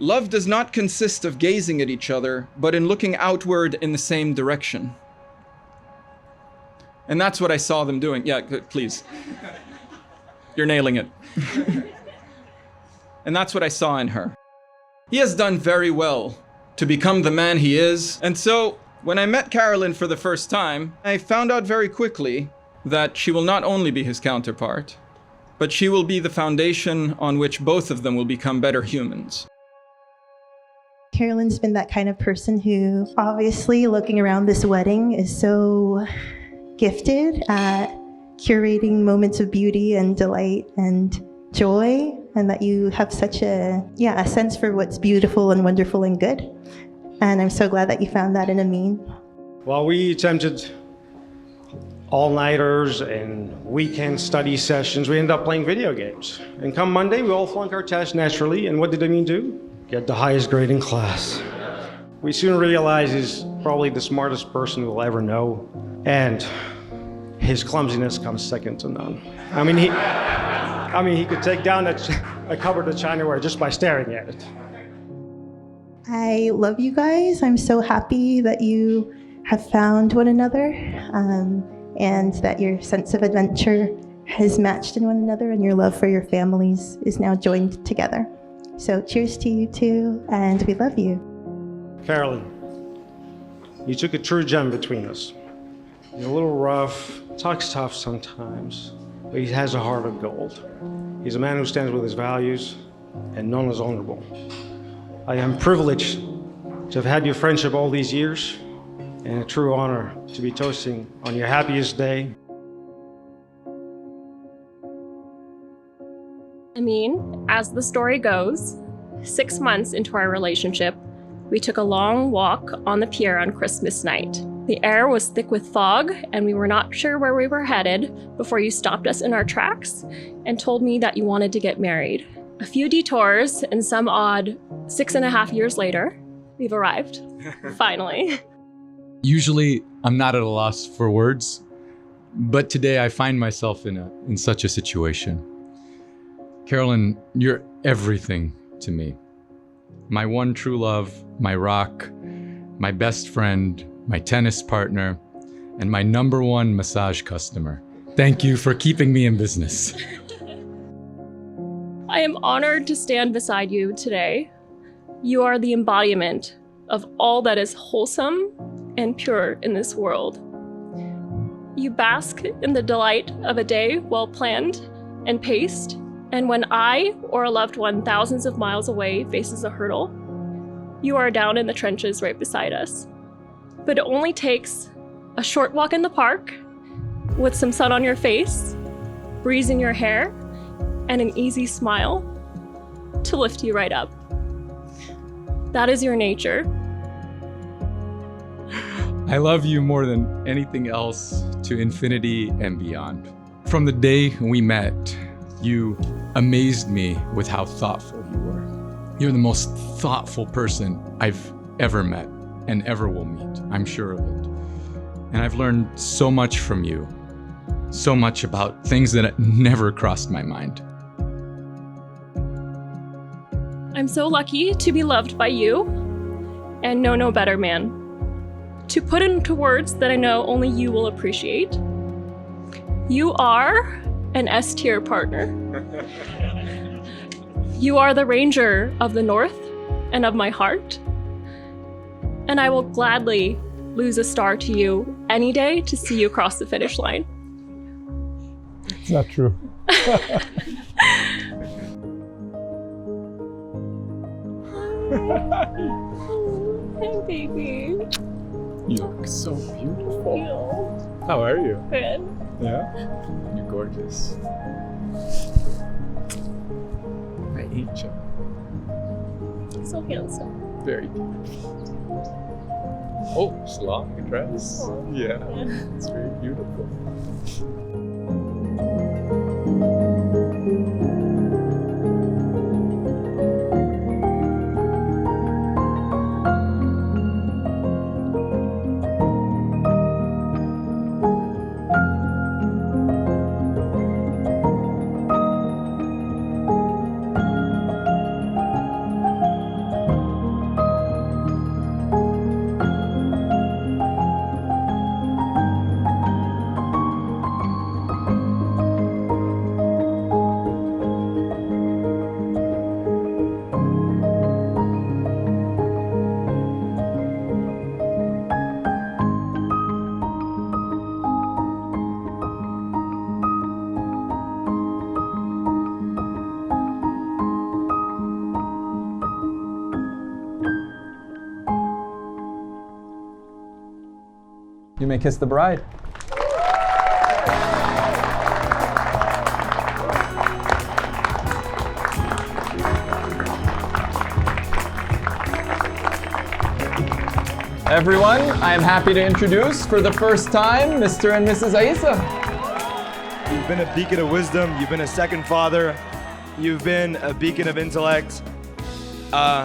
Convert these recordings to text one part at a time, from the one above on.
Love does not consist of gazing at each other, but in looking outward in the same direction. And that's what I saw them doing. Yeah, please. You're nailing it. And that's what I saw in her. He has done very well to become the man he is. And so, when I met Carolyn for the first time, I found out very quickly that she will not only be his counterpart, but she will be the foundation on which both of them will become better humans. Carolyn's been that kind of person who, obviously, looking around this wedding, is so gifted at curating moments of beauty and delight and joy, and that you have such a sense for what's beautiful and wonderful and good. And I'm so glad that you found that in Amine. Well, we attempted all-nighters and weekend study sessions. We ended up playing video games. And come Monday, we all flunk our test naturally. And what did Amine do? Get the highest grade in class. We soon realized he's probably the smartest person we'll ever know. And his clumsiness comes second to none. I mean, he could take down a cupboard of Chinaware just by staring at it. I love you guys. I'm so happy that you have found one another, and that your sense of adventure has matched in one another, and your love for your families is now joined together. So cheers to you two, and we love you. Carolyn, you took a true gem between us. He's a little rough, talks tough sometimes, but he has a heart of gold. He's a man who stands with his values, and none is honorable. I am privileged to have had your friendship all these years, and a true honor to be toasting on your happiest day. Amine, as the story goes, 6 months into our relationship, we took a long walk on the pier on Christmas night. The air was thick with fog, and we were not sure where we were headed before you stopped us in our tracks and told me that you wanted to get married. A few detours, and some odd 6.5 years later, we've arrived, finally. Usually, I'm not at a loss for words, but today I find myself in such a situation. Carolyn, you're everything to me. My one true love, my rock, my best friend, my tennis partner, and my #1 massage customer. Thank you for keeping me in business. I am honored to stand beside you today. You are the embodiment of all that is wholesome and pure in this world. You bask in the delight of a day well planned and paced, and when I or a loved one thousands of miles away faces a hurdle, you are down in the trenches right beside us. But it only takes a short walk in the park with some sun on your face, breeze in your hair, and an easy smile to lift you right up. That is your nature. I love you more than anything else, to infinity and beyond. From the day we met, you amazed me with how thoughtful you were. You're the most thoughtful person I've ever met and ever will meet, I'm sure of it. And I've learned so much from you, so much about things that never crossed my mind. I'm so lucky to be loved by you and know no better man. To put into words that I know only you will appreciate, you are an S-tier partner. You are the ranger of the north and of my heart, and I will gladly lose a star to you any day to see you cross the finish line. It's not true. Hey, baby. You look so beautiful. You. How are you? Good. Yeah? You're gorgeous. My angel. So handsome. Very beautiful. Oh, it's a long dress. Yeah, it's very beautiful. You may kiss the bride. Everyone, I am happy to introduce for the first time Mr. and Mrs. Aisa. You've been a beacon of wisdom. You've been a second father. You've been a beacon of intellect.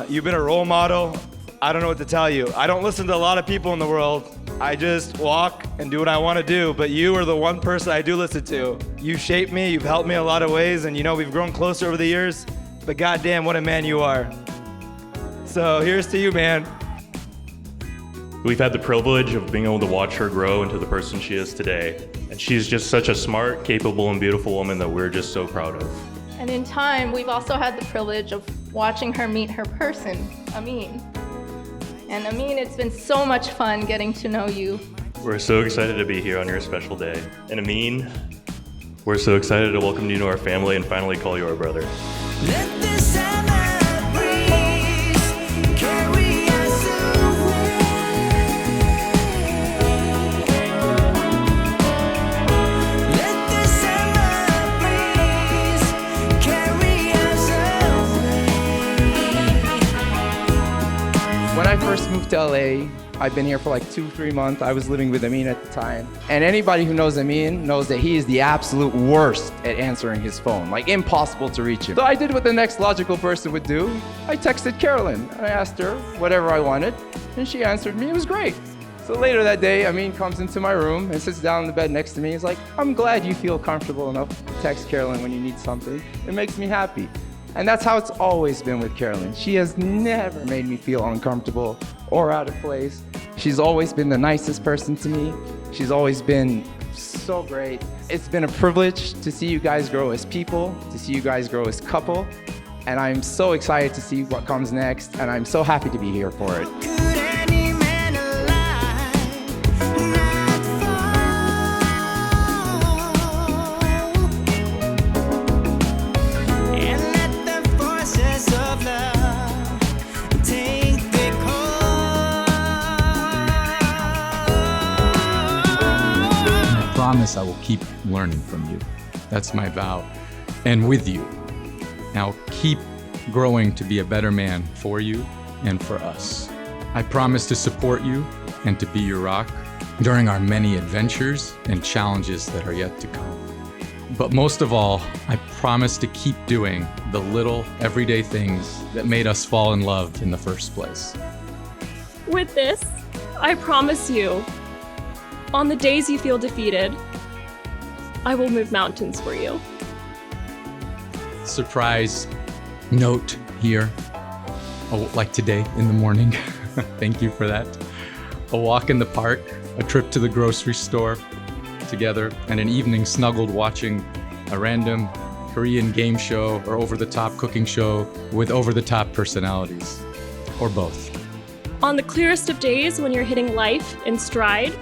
You've been a role model. I don't know what to tell you. I don't listen to a lot of people in the world. I just walk and do what I want to do. But you are the one person I do listen to. You shaped me. You've helped me in a lot of ways. And you know, we've grown closer over the years. But goddamn, what a man you are. So here's to you, man. We've had the privilege of being able to watch her grow into the person she is today. And she's just such a smart, capable, and beautiful woman that we're just so proud of. And in time, we've also had the privilege of watching her meet her person, Amine. And Amine, it's been so much fun getting to know you. We're so excited to be here on your special day. And Amine, we're so excited to welcome you to our family and finally call you our brother. Let the summer breeze carry us away. Let the summer breeze carry us away. When I first moved to LA, I've been here for like 2-3 months. I was living with Amine at the time. And anybody who knows Amine knows that he is the absolute worst at answering his phone, like impossible to reach him. So I did what the next logical person would do. I texted Carolyn and I asked her whatever I wanted and she answered me. It was great. So later that day, Amine comes into my room and sits down in the bed next to me. He's like, I'm glad you feel comfortable enough to text Carolyn when you need something. It makes me happy. And that's how it's always been with Carolyn. She has never made me feel uncomfortable or out of place. She's always been the nicest person to me. She's always been so great. It's been a privilege to see you guys grow as people, to see you guys grow as couple. And I'm so excited to see what comes next. And I'm so happy to be here for it. Could any man alive not fall? And let the forces of love take their course. I promise I will keep learning from you. That's my vow. And with you. Now keep growing to be a better man for you and for us. I promise to support you and to be your rock during our many adventures and challenges that are yet to come. But most of all, I promise to keep doing the little everyday things that made us fall in love in the first place. With this, I promise you, on the days you feel defeated, I will move mountains for you. Surprise note here, like today in the morning. Thank you for that. A walk in the park, a trip to the grocery store together, and an evening snuggled watching a random Korean game show or over-the-top cooking show with over-the-top personalities, or both. On the clearest of days when you're hitting life in stride,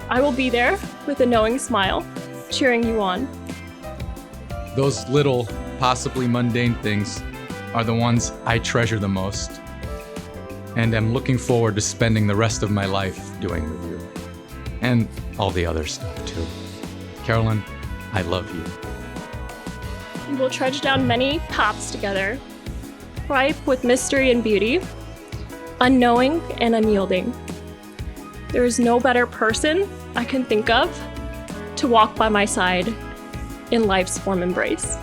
I will be there with a knowing smile, cheering you on. Those little, possibly mundane things are the ones I treasure the most, and am looking forward to spending the rest of my life doing with you. And all the other stuff too. Carolyn, I love you. We will trudge down many paths together, ripe with mystery and beauty, unknowing and unyielding. There is no better person I can think of to walk by my side in life's warm embrace.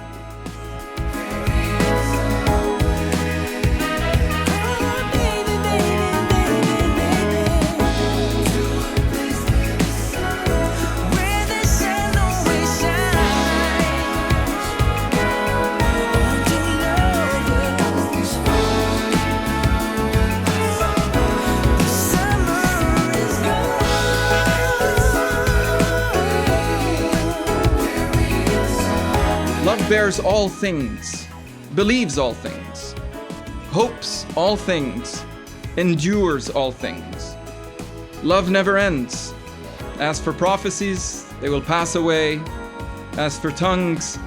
Love bears all things, believes all things, hopes all things, endures all things. Love never ends. As for prophecies, they will pass away. As for tongues,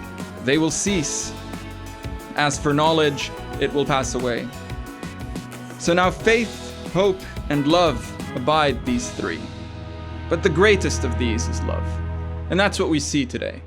they will cease. As for knowledge, it will pass away. So now faith, hope, and love abide, these three. But the greatest of these is love. And that's what we see today.